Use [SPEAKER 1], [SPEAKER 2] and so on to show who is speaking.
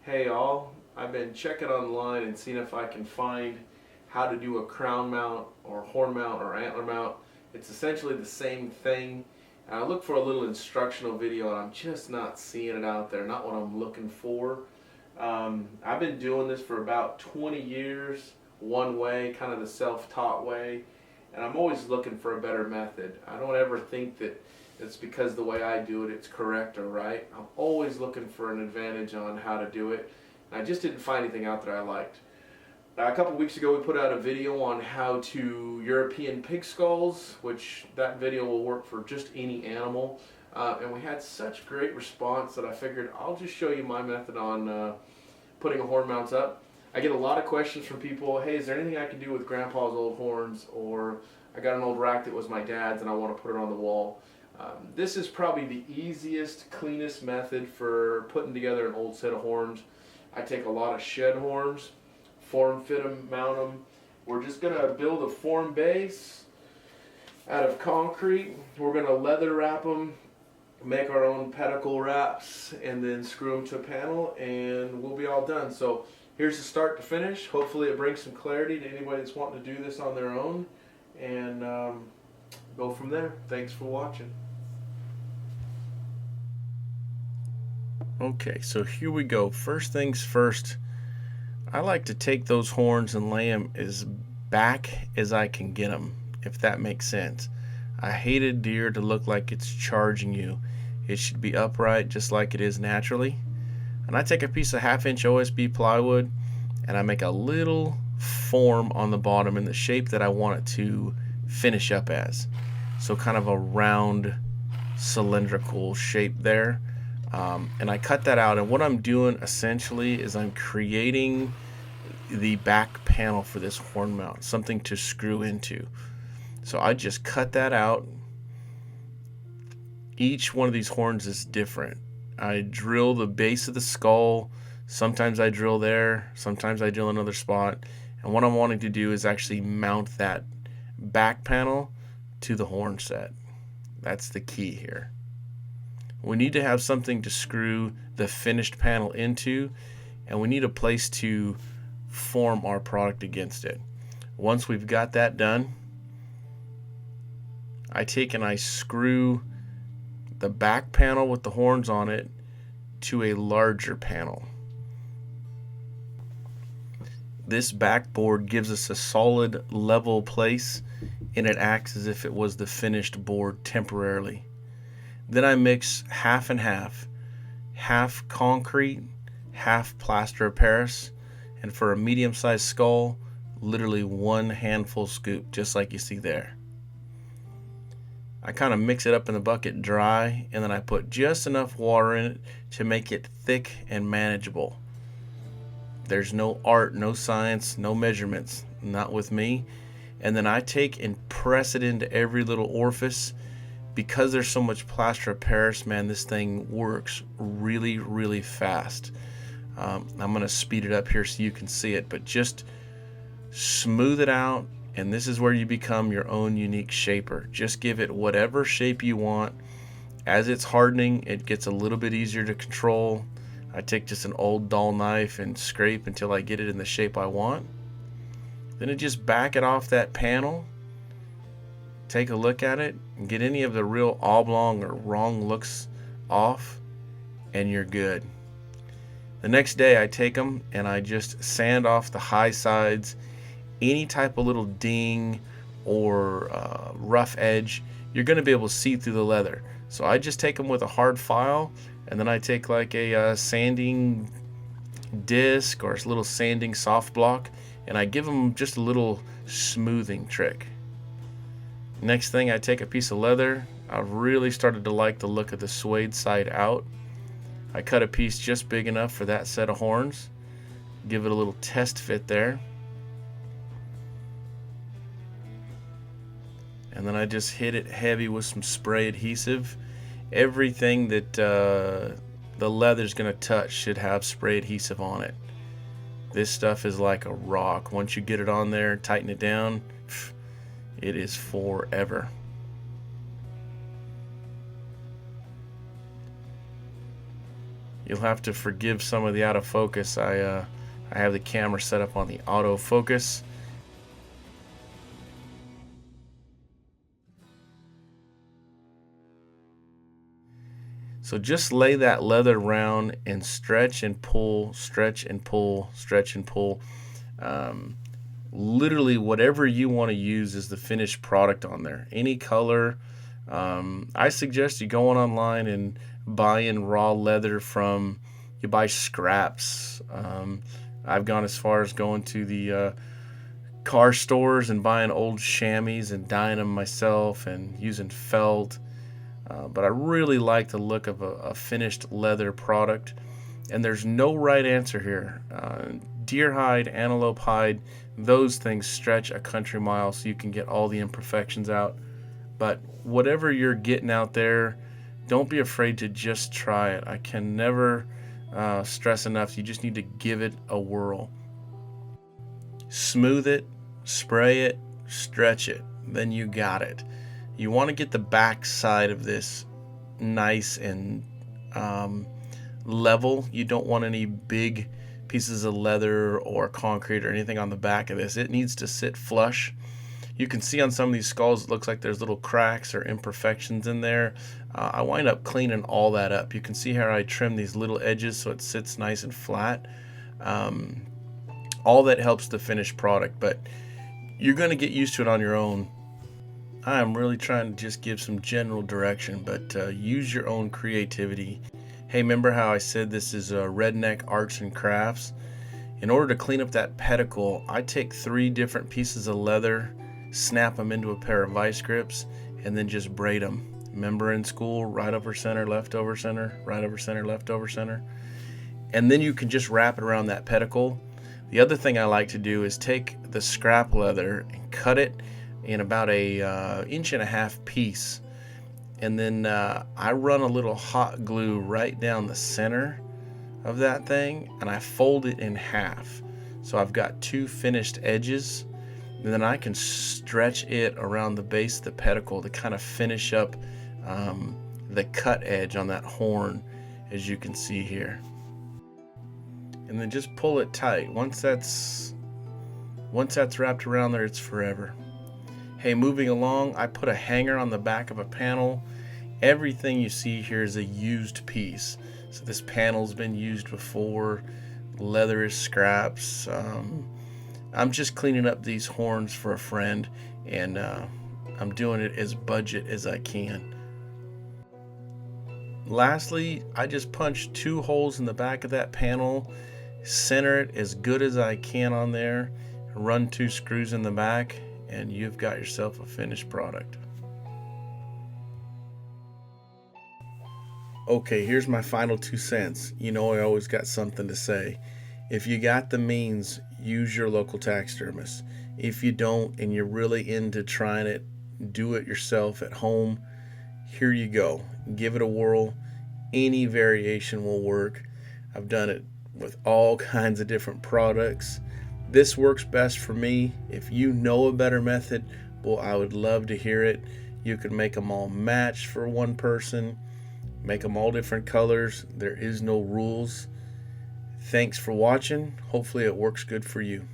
[SPEAKER 1] Hey all, I've been checking online and seeing if I can find how to do a crown mount or horn mount or antler mount. It's essentially the same thing. And I look for a little instructional video and I'm just not seeing it out there, not what I'm looking for. I've been doing this for about 20 years, one way, kind of the self-taught way, and I'm always looking for a better method. I don't ever think that it's because the way I do it, it's correct or right. I'm always looking for an advantage on how to do it. And I just didn't find anything out that I liked. A couple weeks ago, we put out a video on how to European pig skulls, which that video will work for just any animal. And we had such great response that I figured I'll just show you my method on putting a horn mounts up. I get a lot of questions from people, hey, is there anything I can do with grandpa's old horns? Or I got an old rack that was my dad's and I want to put it on the wall. This is probably the easiest, cleanest method for putting together an old set of horns. I take a lot of shed horns, form fit them, mount them. We're just going to build a form base out of concrete. We're going to leather wrap them, make our own pedicle wraps, and then screw them to a panel, and we'll be all done. So here's the start to finish. Hopefully it brings some clarity to anybody that's wanting to do this on their own, and go from there. Thanks for watching.
[SPEAKER 2] Okay, so here we go. First things first, I like to take those horns and lay them as back as I can get them, if that makes sense. I hate a deer to look like it's charging you. It should be upright just like it is naturally. And I take a piece of 1/2 inch OSB plywood and I make a little form on the bottom in the shape that I want it to finish up as. So kind of a round cylindrical shape there. And I cut that out, and what I'm doing essentially is I'm creating the back panel for this horn mount, something to screw into. So I just cut that out. Each one of these horns is different. I drill the base of the skull. Sometimes I drill there, sometimes I drill another spot. And what I'm wanting to do is actually mount that back panel to the horn set. That's the key here. We need to have something to screw the finished panel into, and we need a place to form our product against it. Once we've got that done, I take and I screw the back panel with the horns on it to a larger panel. This backboard gives us a solid level place, and it acts as if it was the finished board temporarily. Then I mix half and half concrete, half plaster of Paris, and for a medium-sized skull, literally 1 handful scoop, just like you see there. I kind of mix it up in the bucket dry, and then I put just enough water in it to make it thick and manageable. There's no art, no science, no measurements, not with me. And then I take and press it into every little orifice. Because there's so much plaster of Paris, man, this thing works really, really fast. I'm going to speed it up here so you can see it, but just smooth it out, and this is where you become your own unique shaper. Just give it whatever shape you want. As it's hardening, it gets a little bit easier to control. I take just an old dull knife and scrape until I get it in the shape I want. Then I just back it off that panel. Take a look at it and get any of the real oblong or wrong looks off, and you're good. The next day I take them and I just sand off the high sides, any type of little ding or rough edge. You're going to be able to see through the leather. So I just take them with a hard file, and then I take like a sanding disc or a little sanding soft block, and I give them just a little smoothing trick. Next thing, I take a piece of leather. I've really started to like the look of the suede side out. I cut a piece just big enough for that set of horns. Give it a little test fit there. And then I just hit it heavy with some spray adhesive. Everything that the leather's going to touch should have spray adhesive on it. This stuff is like a rock. Once you get it on there, tighten it down, it is forever. You'll have to forgive some of the out of focus. I have the camera set up on the autofocus. So just lay that leather round and stretch and pull, stretch and pull, stretch and pull. Literally whatever you want to use is the finished product on there. Any color. I suggest you going online and buying raw leather from, you buy scraps. I've gone as far as going to the car stores and buying old chamois and dyeing them myself and using felt. But I really like the look of a finished leather product. And there's no right answer here. Deer hide, antelope hide, those things stretch a country mile so you can get all the imperfections out. But whatever you're getting out there, don't be afraid to just try it. I can never stress enough, you just need to give it a whirl. Smooth it, spray it, stretch it, then you got it. You want to get the back side of this nice and level. You don't want any big pieces of leather or concrete or anything on the back of this. It needs to sit flush. You can see on some of these skulls it looks like there's little cracks or imperfections in there. I wind up cleaning all that up. You can see how I trim these little edges so it sits nice and flat. All that helps the finished product, but you're going to get used to it on your own. I'm really trying to just give some general direction, but use your own creativity. Hey, remember how I said this is Redneck Arts and Crafts? In order to clean up that pedicle, I take 3 different pieces of leather, snap them into a pair of vice grips, and then just braid them. Remember in school, right over center, left over center, right over center, left over center? And then you can just wrap it around that pedicle. The other thing I like to do is take the scrap leather and cut it in about a 1.5 inch piece, and then I run a little hot glue right down the center of that thing, and I fold it in half, so I've got 2 finished edges, and then I can stretch it around the base of the pedicle to kind of finish up the cut edge on that horn, as you can see here. And then just pull it tight. Once that's wrapped around there, it's forever. Hey, moving along, I put a hanger on the back of a panel. Everything you see here is a used piece. So this panel's been used before. Leather is scraps. I'm just cleaning up these horns for a friend, and I'm doing it as budget as I can. Lastly, I just punched 2 holes in the back of that panel, center it as good as I can on there, run 2 screws in the back, and you've got yourself a finished product. Okay, here's my final 2 cents. You know I always got something to say. If you got the means, use your local taxidermist. If you don't and you're really into trying it, do it yourself at home. Here you go. Give it a whirl. Any variation will work. I've done it with all kinds of different products. This works best for me. If you know a better method, well, I would love to hear it. You can make them all match for one person, make them all different colors. There is no rules. Thanks for watching. Hopefully it works good for you.